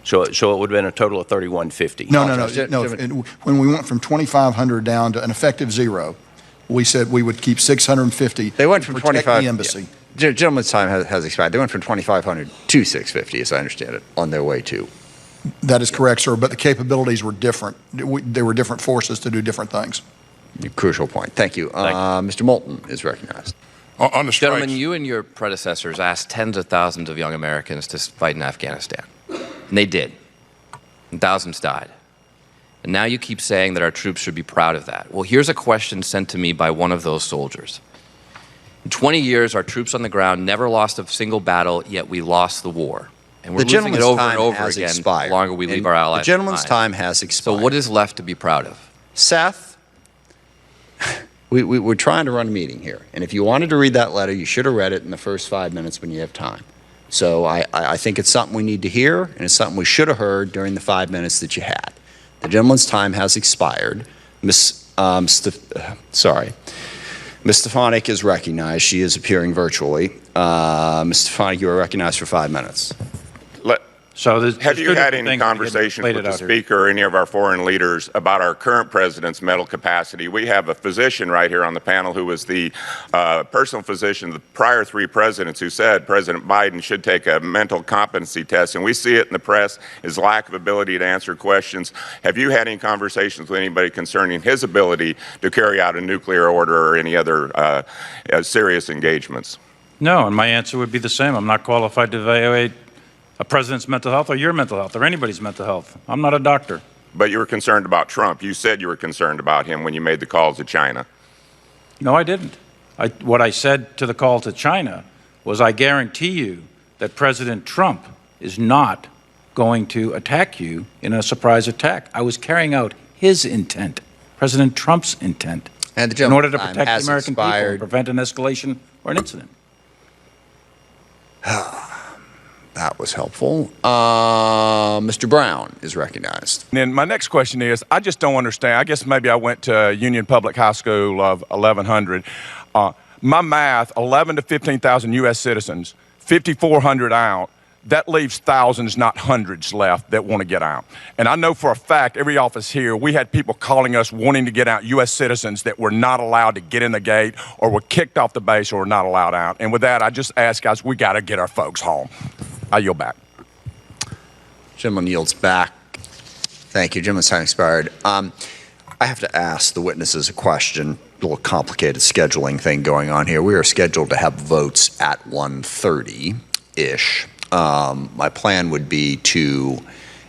So it would have been a total of 3,150. No. When we went from 2,500 down to an effective zero, we said we would keep 650. They went from to protect 25. the embassy. Yeah. Gentleman's time has expired. They went from 2,500 to 650, as I understand it, on their way to. That is correct, sir, but the capabilities were different. There were different forces to do different things. Crucial point. Thank you. Mr. Moulton is recognized. On the strikes. Gentlemen, you and your predecessors asked tens of thousands of young Americans to fight in Afghanistan. And they did. And thousands died. And now you keep saying that our troops should be proud of that. Well, here's a question sent to me by one of those soldiers. In 20 years, our troops on the ground never lost a single battle, yet we lost the war. And we're losing it over and over again the longer we leave our allies behind. The gentleman's time has expired. So what is left to be proud of? Seth, we're trying to run a meeting here. And if you wanted to read that letter, you should have read it in the first 5 minutes when you have time. So I think it's something we need to hear, and it's something we should have heard during the 5 minutes that you had. The gentleman's time has expired. Ms. Stefanik is recognized. She is appearing virtually. Ms. Stefanik, you are recognized for 5 minutes. Have you had any conversations with the Speaker or any of our foreign leaders about our current president's mental capacity? We have a physician right here on the panel who was the personal physician of the prior 3 presidents who said President Biden should take a mental competency test, and we see it in the press, his lack of ability to answer questions. Have you had any conversations with anybody concerning his ability to carry out a nuclear order or any other serious engagements? No, and my answer would be the same. I'm not qualified to evaluate a president's mental health or your mental health or anybody's mental health. I'm not a doctor. But you were concerned about Trump. You said you were concerned about him when you made the calls to China. No, I didn't. What I said to the call to China was I guarantee you that President Trump is not going to attack you in a surprise attack. I was carrying out his intent, President Trump's intent, And in order to protect the American people and prevent an escalation or an incident. That was helpful. Mr. Brown is recognized. And my next question is, I just don't understand. I guess maybe I went to Union Public High School of 1100. My math, 11 to 15,000 U.S. citizens, 5,400 out. That leaves thousands, not hundreds left that want to get out. And I know for a fact, every office here, we had people calling us wanting to get out, U.S. citizens that were not allowed to get in the gate or were kicked off the base or were not allowed out. And with that, I just ask, guys, we got to get our folks home. I yield back. Gentleman yields back. Thank you. Gentleman's time expired. I have to ask the witnesses a question. A little complicated scheduling thing going on here. We are scheduled to have votes at 1:30-ish. My plan would be to,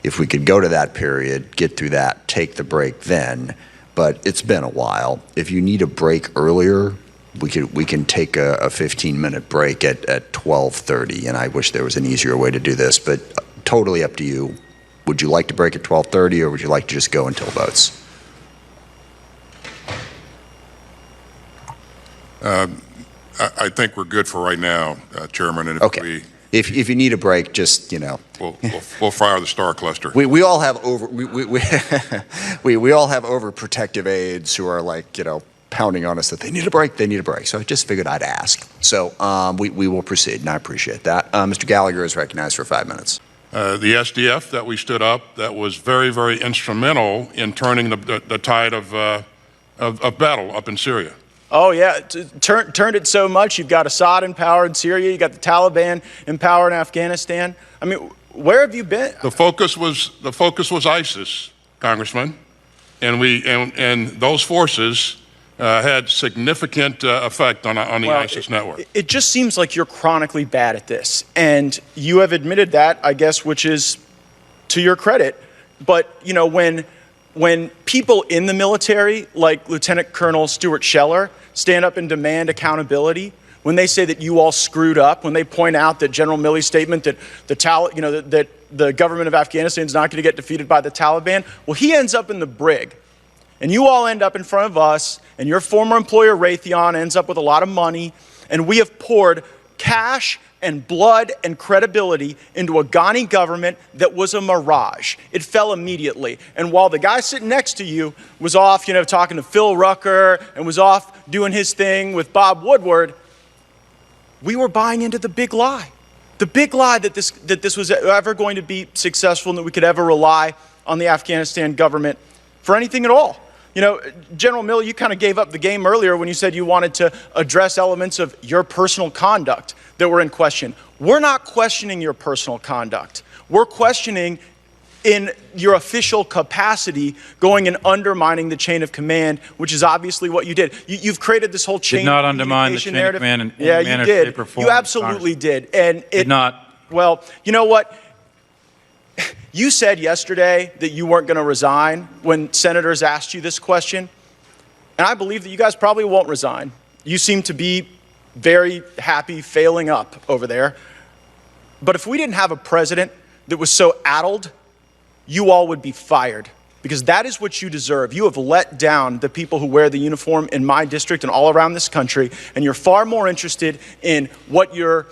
if we could go to that period, get through that, take the break then. But it's been a while. If you need a break earlier, we can take a 15-minute break at 12:30, and I wish there was an easier way to do this, but totally up to you. Would you like to break at 12:30, or would you like to just go until votes? I think we're good for right now, Chairman. And okay. If you need a break, just we'll fire the star cluster. We all have we all have overprotective aides who are like pounding on us that they need a break. So I just figured I'd ask. So we will proceed, and I appreciate that. Mr. Gallagher is recognized for 5 minutes. The SDF that we stood up, that was very, very instrumental in turning the tide of battle up in Syria. Oh, yeah, turned it so much. You've got Assad in power in Syria. You got the Taliban in power in Afghanistan. I mean, where have you been? The focus was ISIS, Congressman, and those forces had significant effect on the ISIS network. It just seems like you're chronically bad at this, and you have admitted that, I guess, which is to your credit. But when people in the military, like Lieutenant Colonel Stuart Scheller, stand up and demand accountability, when they say that you all screwed up, when they point out that General Milley's statement that that the government of Afghanistan is not going to get defeated by the Taliban, well, he ends up in the brig. And you all end up in front of us, and your former employer, Raytheon, ends up with a lot of money, and we have poured cash and blood and credibility into a Ghani government that was a mirage. It fell immediately. And while the guy sitting next to you was off, talking to Phil Rucker and was off doing his thing with Bob Woodward, we were buying into the big lie. The big lie that this was ever going to be successful and that we could ever rely on the Afghanistan government for anything at all. You know, General Milley, you kind of gave up the game earlier when you said you wanted to address elements of your personal conduct that were in question. We're not questioning your personal conduct. We're questioning in your official capacity going and undermining the chain of command, which is obviously what you did. You've created this whole chain of communication narrative. Did not undermine the chain of command in yeah, any manner, you did. shape, or form. You absolutely did. And it did not. Well, you know what? You said yesterday that you weren't going to resign when senators asked you this question. And I believe that you guys probably won't resign. You seem to be very happy failing up over there. But if we didn't have a president that was so addled, you all would be fired, because that is what you deserve. You have let down the people who wear the uniform in my district and all around this country, and you're far more interested in what your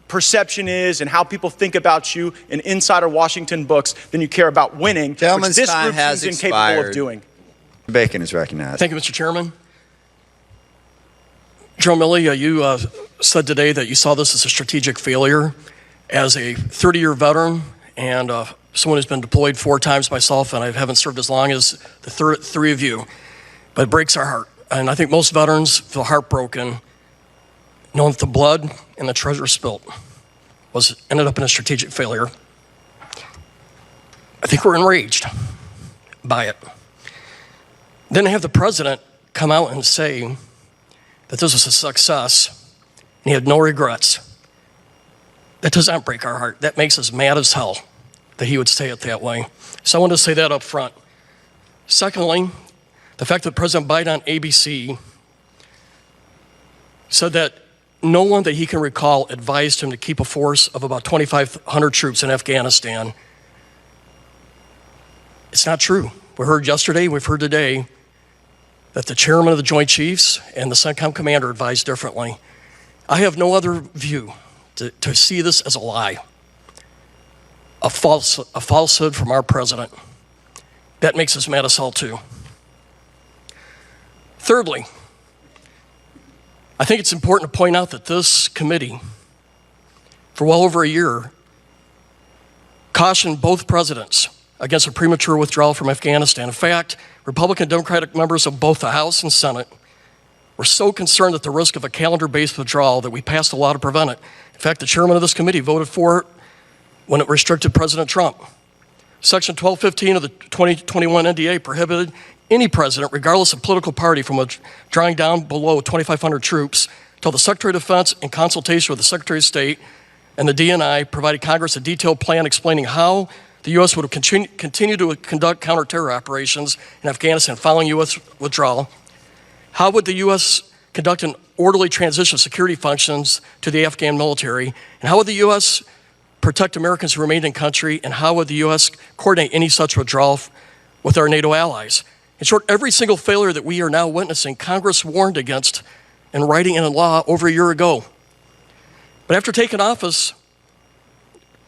perception is and how people think about you in insider Washington books than you care about winning, Gentleman's which this time group has seems incapable expired. of doing. Bacon is recognized. Thank you, Mr. Chairman. General Milley, you said today that you saw this as a strategic failure. As a 30-year veteran and someone who's been deployed 4 times myself, and I haven't served as long as the three of you, but it breaks our heart. And I think most veterans feel heartbroken knowing that the blood and the treasure spilt ended up in a strategic failure. I think we're enraged by it. Then to have the president come out and say that this was a success and he had no regrets. That does not break our heart. That makes us mad as hell that he would say it that way. So I want to say that up front. Secondly, the fact that President Biden on ABC said that no one that he can recall advised him to keep a force of about 2,500 troops in Afghanistan. It's not true. We heard yesterday, we've heard today, that the chairman of the Joint Chiefs and the CENTCOM commander advised differently. I have no other view to see this as a lie, a falsehood from our president. That makes us mad as hell too. Thirdly, I think it's important to point out that this committee, for well over a year, cautioned both presidents against a premature withdrawal from Afghanistan. In fact, Republican and Democratic members of both the House and Senate were so concerned at the risk of a calendar-based withdrawal that we passed a law to prevent it. In fact, the chairman of this committee voted for it when it restricted President Trump. Section 1215 of the 2021 NDA prohibited any president, regardless of political party, from withdrawing down below 2,500 troops until the Secretary of Defense, in consultation with the Secretary of State and the DNI, provided Congress a detailed plan explaining how the U.S. would continue to conduct counterterror operations in Afghanistan following U.S. withdrawal. How would the U.S. conduct an orderly transition of security functions to the Afghan military? And how would the U.S. protect Americans who remained in country? And how would the U.S. coordinate any such withdrawal with our NATO allies? In short, every single failure that we are now witnessing, Congress warned against in writing and in law over a year ago. But after taking office,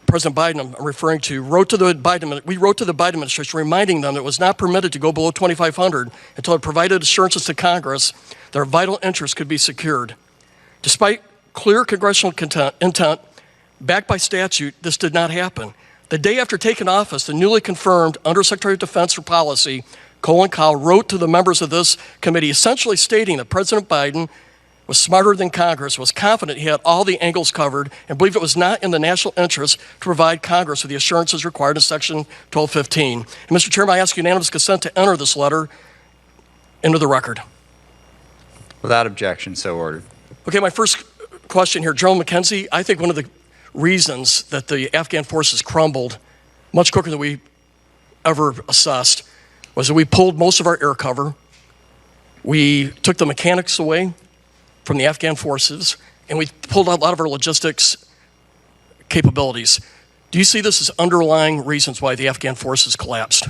President Biden, I'm referring to, we wrote to the Biden administration reminding them that it was not permitted to go below 2,500 until it provided assurances to Congress that our vital interests could be secured. Despite clear congressional intent, backed by statute, this did not happen. The day after taking office, the newly confirmed Undersecretary of Defense for Policy, Colin Powell, wrote to the members of this committee essentially stating that President Biden was smarter than Congress, was confident he had all the angles covered, and believed it was not in the national interest to provide Congress with the assurances required in Section 1215. And Mr. Chairman, I ask unanimous consent to enter this letter into the record. Without objection, so ordered. Okay, my first question here, General McKenzie, I think one of the reasons that the Afghan forces crumbled much quicker than we ever assessed was that we pulled most of our air cover, we took the mechanics away from the Afghan forces, and we pulled out a lot of our logistics capabilities. Do you see this as underlying reasons why the Afghan forces collapsed?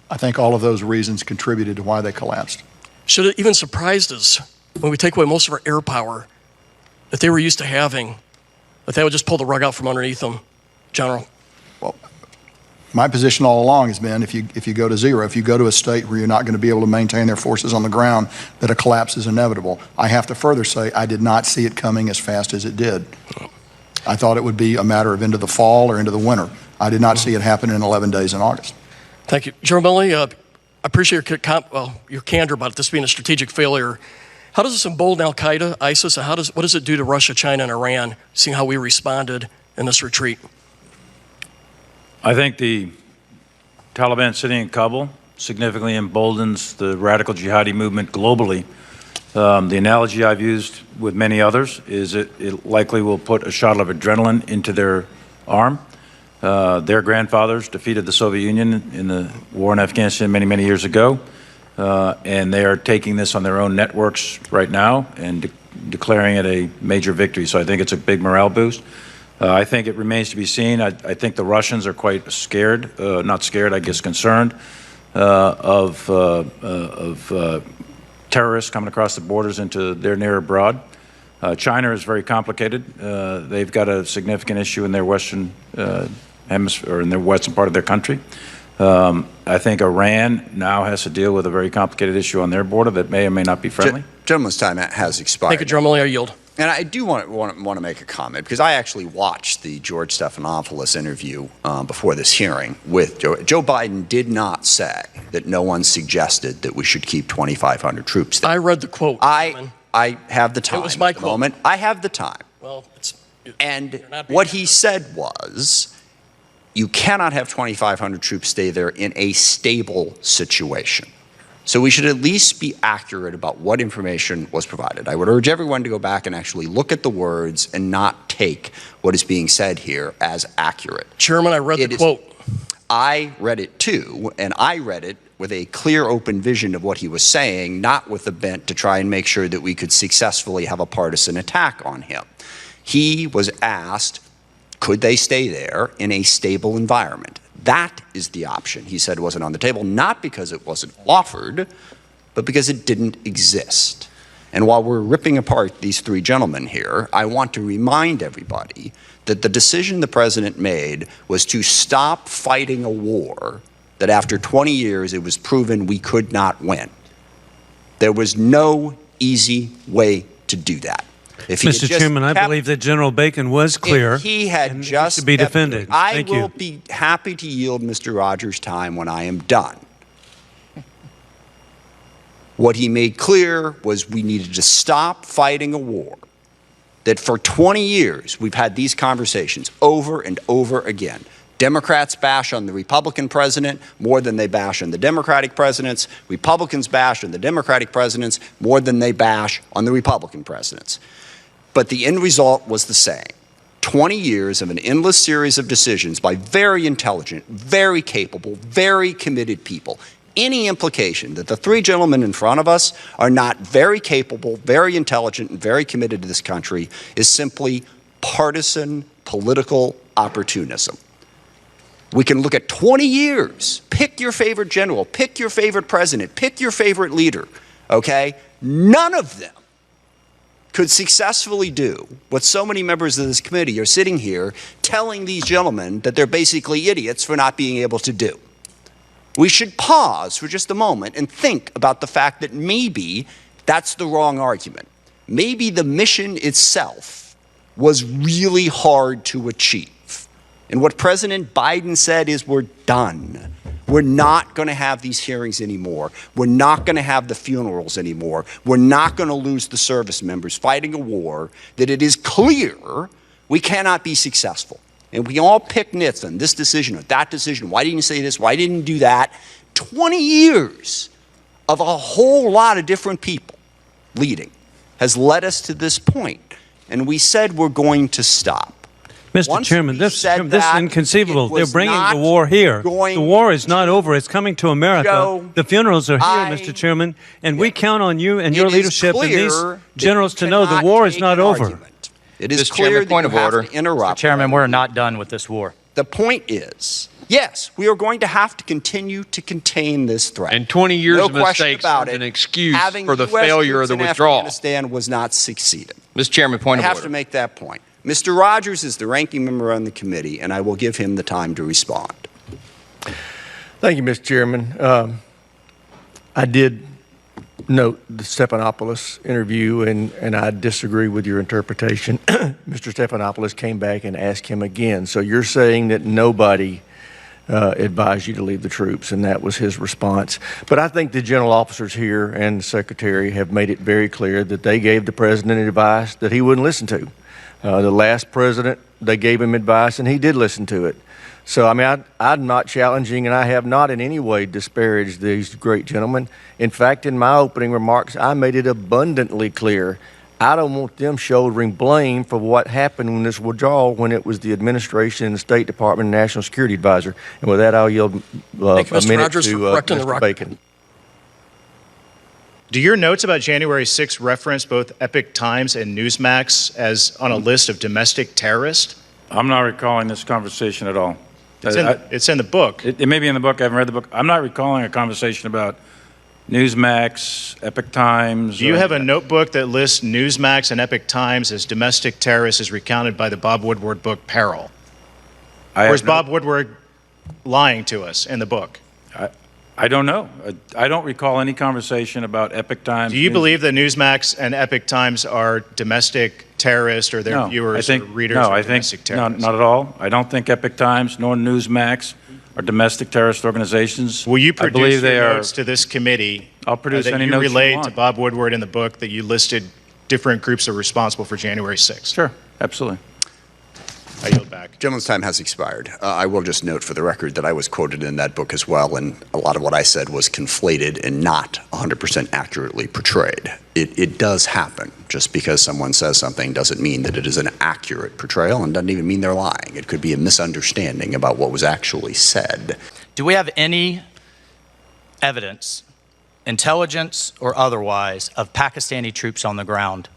I think all of those reasons contributed to why they collapsed. Should it even surprised us when we take away most of our air power that they were used to having, that they would just pull the rug out from underneath them, General? Well, my position all along has been if you go to zero, if you go to a state where you're not going to be able to maintain their forces on the ground, that a collapse is inevitable. I have to further say I did not see it coming as fast as it did. I thought it would be a matter of into the fall or into the winter. I did not see it happen in 11 days in August. Thank you. General Milley, I appreciate your candor about this being a strategic failure. How does this embolden Al-Qaeda, ISIS, and what does it do to Russia, China, and Iran, seeing how we responded in this retreat? I think the Taliban sitting in Kabul significantly emboldens the radical jihadi movement globally. The analogy I've used with many others is it likely will put a shot of adrenaline into their arm. Their grandfathers defeated the Soviet Union in the war in Afghanistan many, many years ago, and they are taking this on their own networks right now and declaring it a major victory. So I think it's a big morale boost. I think it remains to be seen. I think the Russians are quite scared, not scared, I guess concerned, of terrorists coming across the borders into their near abroad. China is very complicated. They've got a significant issue in their western hemisphere, or in their western part of their country. I think Iran now has to deal with a very complicated issue on their border that may or may not be friendly. Gentleman's time has expired. Thank you, General Milley. I yield. And I do want to make a comment, because I actually watched the George Stephanopoulos interview before this hearing with Joe Biden did not say that no one suggested that we should keep 2,500 troops there. I read the quote. I have the time. It was my at the quote. moment. I have the time. Well, and what he said was, you cannot have 2,500 troops stay there in a stable situation. So we should at least be accurate about what information was provided. I would urge everyone to go back and actually look at the words and not take what is being said here as accurate. Chairman, I read the quote. I read it too, and I read it with a clear, open vision of what he was saying, not with a bent to try and make sure that we could successfully have a partisan attack on him. He was asked, could they stay there in a stable environment? That is the option, he said, wasn't on the table, not because it wasn't offered, but because it didn't exist. And while we're ripping apart these three gentlemen here, I want to remind everybody that the decision the president made was to stop fighting a war that after 20 years it was proven we could not win. There was no easy way to do that. Mr. Chairman, I believe that General Bacon was clear. If he had just to be defended. I will be happy to yield Mr. Rogers' time when I am done. What he made clear was we needed to stop fighting a war that for 20 years we've had these conversations over and over again. Democrats bash on the Republican president more than they bash on the Democratic presidents. Republicans bash on the Democratic presidents more than they bash on the Republican presidents. But the end result was the same. 20 years of an endless series of decisions by very intelligent, very capable, very committed people. Any implication that the three gentlemen in front of us are not very capable, very intelligent, and very committed to this country is simply partisan political opportunism. We can look at 20 years. Pick your favorite general, pick your favorite president, pick your favorite leader, okay? None of them could successfully do what so many members of this committee are sitting here telling these gentlemen that they're basically idiots for not being able to do. We should pause for just a moment and think about the fact that maybe that's the wrong argument. Maybe the mission itself was really hard to achieve. And what President Biden said is, we're done. We're not going to have these hearings anymore. We're not going to have the funerals anymore. We're not going to lose the service members fighting a war that it is clear we cannot be successful. And we all pick nits on this decision or that decision. Why didn't you say this? Why didn't you do that? 20 years of a whole lot of different people leading has led us to this point. And we said we're going to stop. Mr. Chairman, this is inconceivable. They're bringing the war here. The war is not over. It's coming to America. The funerals are here, Mr. Chairman, and we count on you and your leadership and these generals to know the war is not over. It is clear that you have to interrupt. Mr. Chairman, we're not done with this war. The point is, yes, we are going to have to continue to contain this threat. And 20 years of mistakes aren't an excuse for the failure of the withdrawal. Afghanistan was not succeeding. Mr. Chairman, point of order. I have to make that point. Mr. Rogers is the ranking member on the committee, and I will give him the time to respond. Thank you, Mr. Chairman. I did note the Stephanopoulos interview, and I disagree with your interpretation. Mr. Stephanopoulos came back and asked him again. So you're saying that nobody advised you to leave the troops, and that was his response. But I think the general officers here and the secretary have made it very clear that they gave the president advice that he wouldn't listen to. The last president, they gave him advice, and he did listen to it. So, I mean, I'm not challenging, and I have not in any way disparaged these great gentlemen. In fact, in my opening remarks, I made it abundantly clear I don't want them shouldering blame for what happened in this withdrawal when it was the administration and the State Department and National Security Advisor. And with that, I'll yield a minute to Mr. Bacon. Do your notes about January 6th reference both Epoch Times and Newsmax as on a list of domestic terrorists? I'm not recalling this conversation at all. It's in the book. It may be in the book. I haven't read the book. I'm not recalling a conversation about Newsmax, Epoch Times. Do you have a notebook that lists Newsmax and Epoch Times as domestic terrorists as recounted by the Bob Woodward book Peril? Or is Bob Woodward lying to us in the book? I don't know. I don't recall any conversation about Epoch Times. Do you believe that Newsmax and Epoch Times are domestic terrorists, or their viewers or readers are domestic terrorists? No, not at all. I don't think Epoch Times nor Newsmax are domestic terrorist organizations. Will you produce your notes to this committee? I'll produce any that notes you you relayed want. to Bob Woodward in the book that you listed different groups that are responsible for January 6th? Sure, absolutely. I yield back. Gentleman's time has expired. I will just note for the record that I was quoted in that book as well, and a lot of what I said was conflated and not 100% accurately portrayed. It does happen. Just because someone says something doesn't mean that it is an accurate portrayal, and doesn't even mean they're lying. It could be a misunderstanding about what was actually said. Do we have any evidence, intelligence or otherwise, of Pakistani troops on the ground?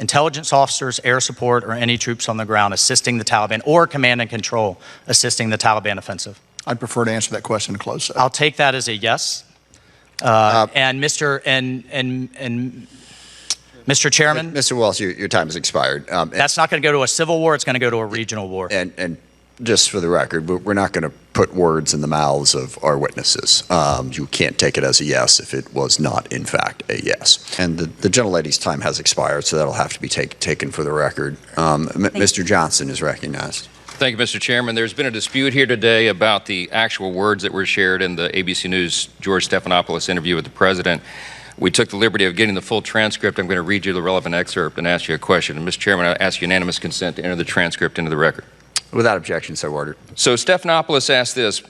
Intelligence officers, air support, or any troops on the ground assisting the Taliban, or command and control assisting the Taliban offensive? I'd prefer to answer that question in closed session. I'll take that as a yes. And Mr. Chairman, Mr. Wells, your time has expired. that's not going to go to a civil war. It's going to go to a regional war. And just for the record, we're not going to put words in the mouths of our witnesses. You can't take it as a yes if it was not, in fact, a yes. And the gentlelady's time has expired, so that'll have to be taken for the record. Mr. Johnson is recognized. Thank you, Mr. Chairman. There's been a dispute here today about the actual words that were shared in the ABC News George Stephanopoulos interview with the president. We took the liberty of getting the full transcript. I'm going to read you the relevant excerpt and ask you a question. And Mr. Chairman, I ask unanimous consent to enter the transcript into the record. Without objection, so ordered. So Stephanopoulos asked this,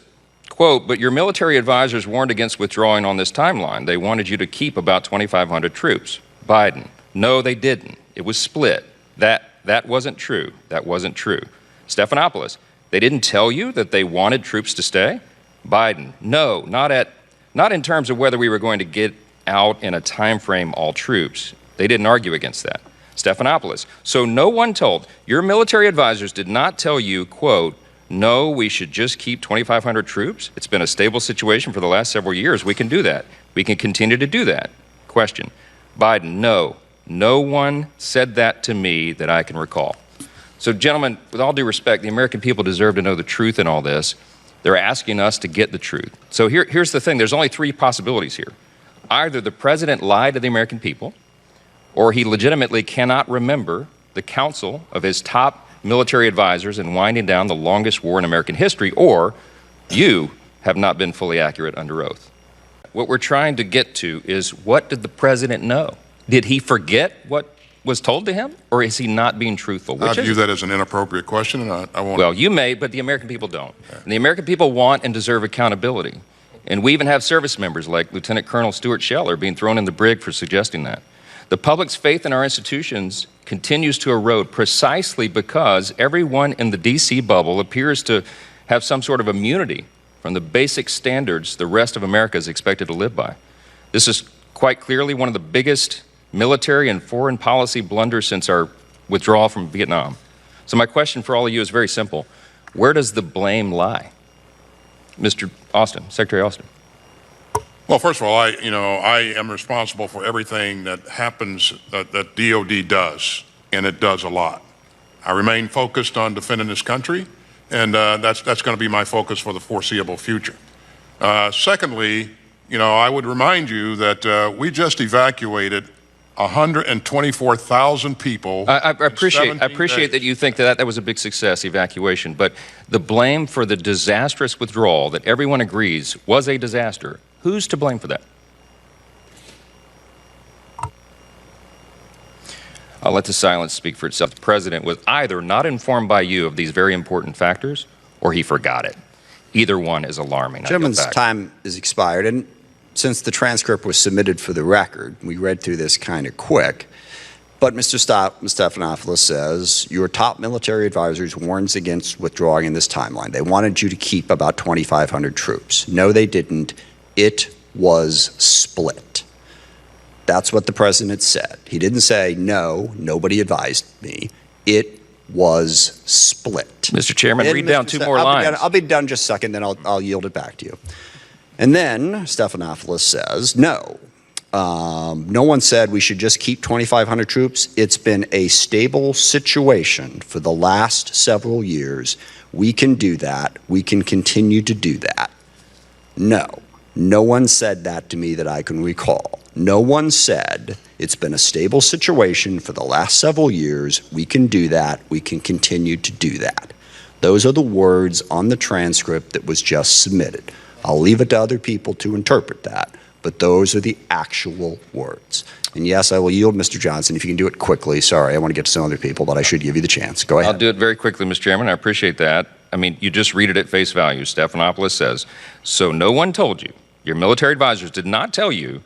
quote, but your military advisors warned against withdrawing on this timeline. They wanted you to keep about 2,500 troops. Biden, no, they didn't. It was split. That wasn't true. That wasn't true. Stephanopoulos, they didn't tell you that they wanted troops to stay? Biden, no, not in terms of whether we were going to get out in a time frame all troops. They didn't argue against that. Stephanopoulos, so no one told, your military advisors did not tell you, quote, no, we should just keep 2,500 troops? It's been a stable situation for the last several years. We can do that. We can continue to do that. Question, Biden, no one said that to me that I can recall. So gentlemen, with all due respect, the American people deserve to know the truth in all this. They're asking us to get the truth. So here's the thing, there's only three possibilities here. Either the president lied to the American people, or he legitimately cannot remember the counsel of his top military advisors in winding down the longest war in American history, or you have not been fully accurate under oath. What we're trying to get to is, what did the president know? Did he forget what was told to him, or is he not being truthful? I view that as an inappropriate question, and I won't. Well, you may, but the American people don't. Okay. And the American people want and deserve accountability. And we even have service members like Lieutenant Colonel Stuart Scheller being thrown in the brig for suggesting that. The public's faith in our institutions continues to erode precisely because everyone in the D.C. bubble appears to have some sort of immunity from the basic standards the rest of America is expected to live by. This is quite clearly one of the biggest military and foreign policy blunders since our withdrawal from Vietnam. So my question for all of you is very simple. Where does the blame lie? Mr. Austin, Secretary Austin. Well, first of all, I am responsible for everything that happens that DOD does, and it does a lot. I remain focused on defending this country, and that's going to be my focus for the foreseeable future. Secondly, I would remind you that we just evacuated 124,000 people. I appreciate that you think that was a big success, evacuation, but the blame for the disastrous withdrawal that everyone agrees was a disaster, who's to blame for that? I'll let the silence speak for itself. The president was either not informed by you of these very important factors, or he forgot it. Either one is alarming. Gentleman's time is expired, and since the transcript was submitted for the record, we read through this kind of quick, but Mr. Stephanopoulos says your top military advisors warns against withdrawing in this timeline. They wanted you to keep about 2,500 troops. No, they didn't. It was split. That's what the president said. He didn't say, no, nobody advised me. It was split. Mr. Chairman, read down two more lines. I'll be done just a second, then I'll yield it back to you. And then Stephanopoulos says, no, no one said we should just keep 2,500 troops. It's been a stable situation for the last several years. We can do that. We can continue to do that. No, no one said that to me that I can recall. No one said it's been a stable situation for the last several years. We can do that. We can continue to do that. Those are the words on the transcript that was just submitted. I'll leave it to other people to interpret that, but those are the actual words. And yes, I will yield, Mr. Johnson, if you can do it quickly. Sorry, I want to get to some other people, but I should give you the chance. Go ahead. I'll do it very quickly, Mr. Chairman. I appreciate that. I mean, you just read it at face value. Stephanopoulos says, so no one told you, your military advisors did not tell you,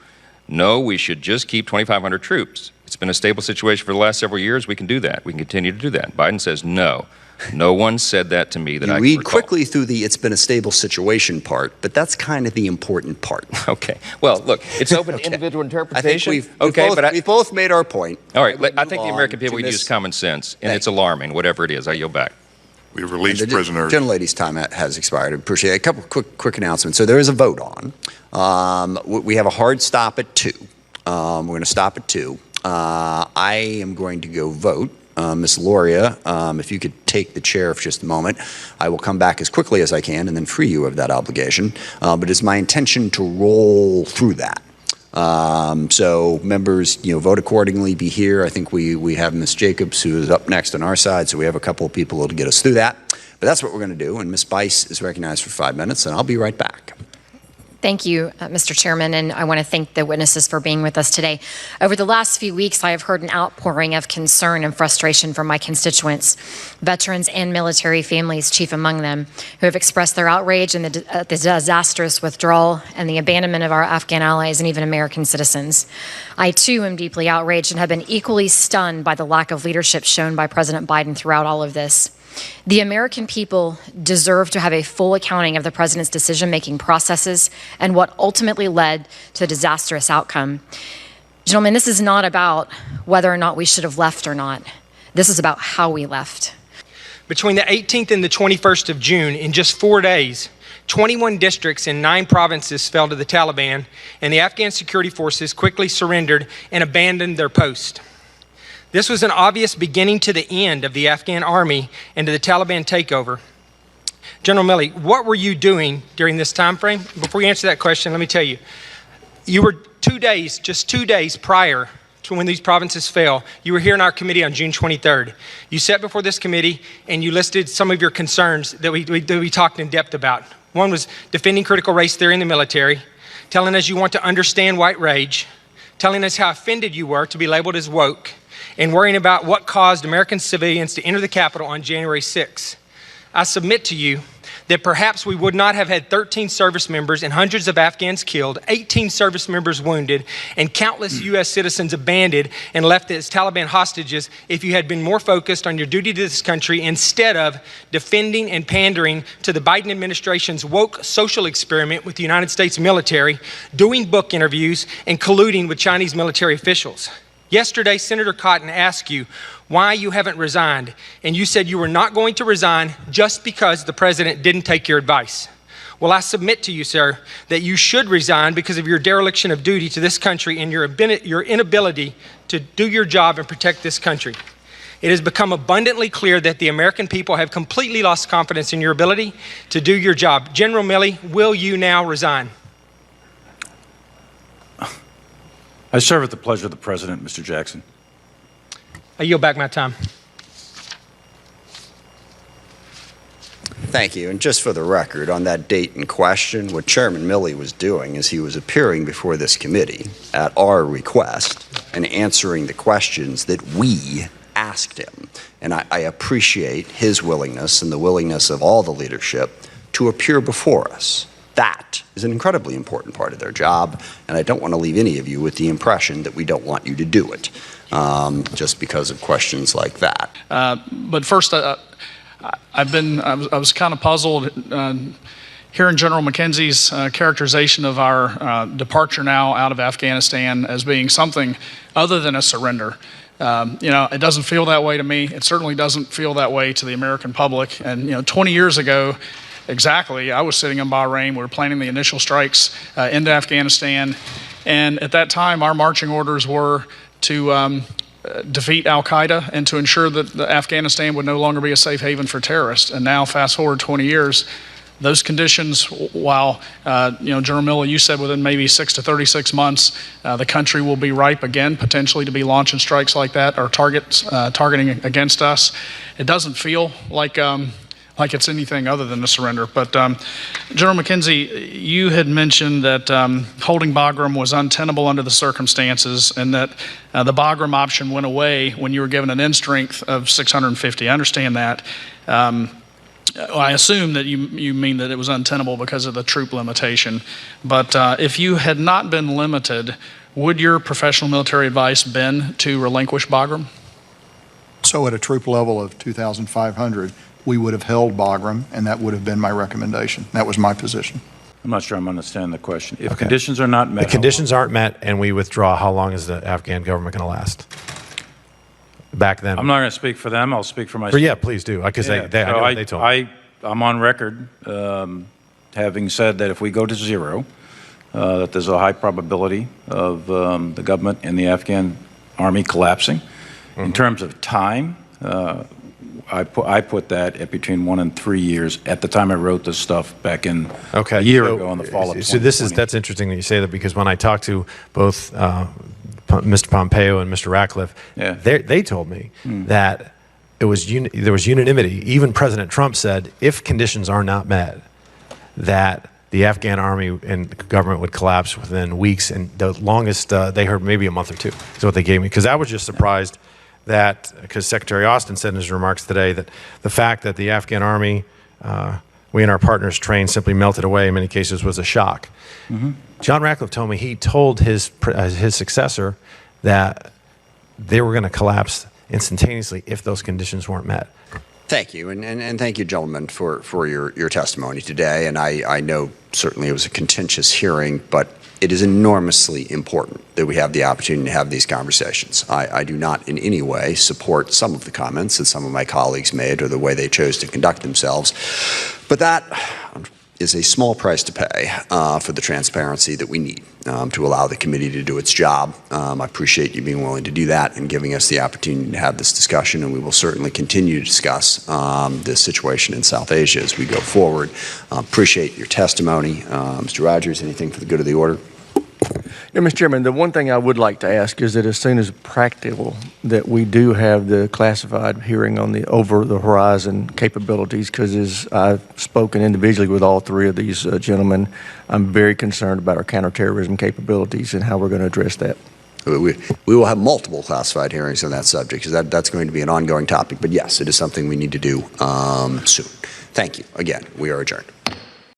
no, we should just keep 2,500 troops. It's been a stable situation for the last several years. We can do that. We can continue to do that. Biden says no. No one said that to me that I can read recall. Quickly through the it's been a stable situation part, but that's kind of the important part. Okay. Well, look, it's open to individual interpretation. I think we've both made our point. All right. I think the American people use common sense, and it's alarming, whatever it is. I yield back. We've released prisoners. Gentlelady's time has expired. I appreciate it. A couple quick announcements. So there is a vote on. We have a hard stop at 2. We're going to stop at 2. I am going to go vote. Ms. Loria, if you could take the chair for just a moment, I will come back as quickly as I can and then free you of that obligation. But it's my intention to roll through that. So members, vote accordingly, be here. I think we have Ms. Jacobs, who is up next on our side, so we have a couple of people to get us through that. But that's what we're going to do, and Ms. Bice is recognized for 5 minutes, and I'll be right back. Thank you, Mr. Chairman, and I want to thank the witnesses for being with us today. Over the last few weeks, I have heard an outpouring of concern and frustration from my constituents, veterans and military families, chief among them, who have expressed their outrage at the disastrous withdrawal and the abandonment of our Afghan allies and even American citizens. I, too, am deeply outraged and have been equally stunned by the lack of leadership shown by President Biden throughout all of this. The American people deserve to have a full accounting of the president's decision-making processes and what ultimately led to the disastrous outcome. Gentlemen, this is not about whether or not we should have left or not. This is about how we left. Between the 18th and the 21st of June, in just 4 days, 21 districts in 9 provinces fell to the Taliban, and the Afghan security forces quickly surrendered and abandoned their post. This was an obvious beginning to the end of the Afghan army and to the Taliban takeover. General Milley, what were you doing during this time frame? Before you answer that question, let me tell you, you were just 2 days prior to when these provinces fell, you were here in our committee on June 23rd. You sat before this committee and you listed some of your concerns that we talked in depth about. One was defending critical race theory in the military, telling us you want to understand white rage, telling us how offended you were to be labeled as woke, and worrying about what caused American civilians to enter the Capitol on January 6th. I submit to you that perhaps we would not have had 13 service members and hundreds of Afghans killed, 18 service members wounded, and countless U.S. citizens abandoned and left as Taliban hostages if you had been more focused on your duty to this country instead of defending and pandering to the Biden administration's woke social experiment with the United States military, doing book interviews, and colluding with Chinese military officials. Yesterday, Senator Cotton asked you why you haven't resigned, and you said you were not going to resign just because the president didn't take your advice. Well, I submit to you, sir, that you should resign because of your dereliction of duty to this country and your inability to do your job and protect this country. It has become abundantly clear that the American people have completely lost confidence in your ability to do your job. General Milley, will you now resign? I serve at the pleasure of the President, Mr. Jackson. I yield back my time. Thank you. And just for the record, on that date in question, what Chairman Milley was doing is he was appearing before this committee at our request and answering the questions that we asked him. And I appreciate his willingness and the willingness of all the leadership to appear before us. That is an incredibly important part of their job, and I don't want to leave any of you with the impression that we don't want you to do it, just because of questions like that. But first, I was kind of puzzled hearing General McKenzie's characterization of our departure now out of Afghanistan as being something other than a surrender. It doesn't feel that way to me. It certainly doesn't feel that way to the American public. And 20 years ago, exactly, I was sitting in Bahrain. We were planning the initial strikes into Afghanistan, and at that time, our marching orders were to defeat Al-Qaeda and to ensure that Afghanistan would no longer be a safe haven for terrorists. And now, fast forward 20 years, those conditions, while, General Milley, you said within maybe 6 to 36 months, the country will be ripe again, potentially to be launching strikes like that or targeting against us. It doesn't feel like it's anything other than a surrender. But General McKenzie, you had mentioned that holding Bagram was untenable under the circumstances and that the Bagram option went away when you were given an end strength of 650. I understand that. I assume that you mean that it was untenable because of the troop limitation. But if you had not been limited, would your professional military advice been to relinquish Bagram? So at a troop level of 2,500, we would have held Bagram, and that would have been my recommendation. That was my position. I'm not sure I'm understanding the question. If conditions are not met, the conditions aren't met and we withdraw, how long is the Afghan government going to last? Back then. I'm not going to speak for them. I'll speak for myself. Yeah, please do, because I know what they told me. I'm on record having said that if we go to zero, that there's a high probability of the government and the Afghan army collapsing. Mm-hmm. In terms of time, I put that at between 1 and 3 years at the time I wrote this stuff back in a year ago in the fall of 2020. So that's interesting that you say that, because when I talked to both Mr. Pompeo and Mr. Ratcliffe, they told me that there was unanimity. Even President Trump said if conditions are not met, that the Afghan army and government would collapse within weeks, and the longest they heard maybe a month or two is what they gave me. Because I was just surprised that, because Secretary Austin said in his remarks today that the fact that the Afghan army, we and our partners trained, simply melted away in many cases was a shock. Mm-hmm. John Ratcliffe told me he told his successor that they were going to collapse instantaneously if those conditions weren't met. Thank you, and thank you, gentlemen, for your testimony today. And I know certainly it was a contentious hearing, but it is enormously important that we have the opportunity to have these conversations. I do not in any way support some of the comments that some of my colleagues made or the way they chose to conduct themselves, but that is a small price to pay for the transparency that we need to allow the committee to do its job. I appreciate you being willing to do that and giving us the opportunity to have this discussion, and we will certainly continue to discuss this situation in South Asia as we go forward. Appreciate your testimony. Mr. Rogers, anything for the good of the order? Yeah, Mr. Chairman, the one thing I would like to ask is that as soon as practical, that we do have the classified hearing on the over-the-horizon capabilities, because as I've spoken individually with all three of these gentlemen, I'm very concerned about our counterterrorism capabilities and how we're going to address that. We will have multiple classified hearings on that subject, because that's going to be an ongoing topic. But yes, it is something we need to do soon. Thank you. Again, we are adjourned.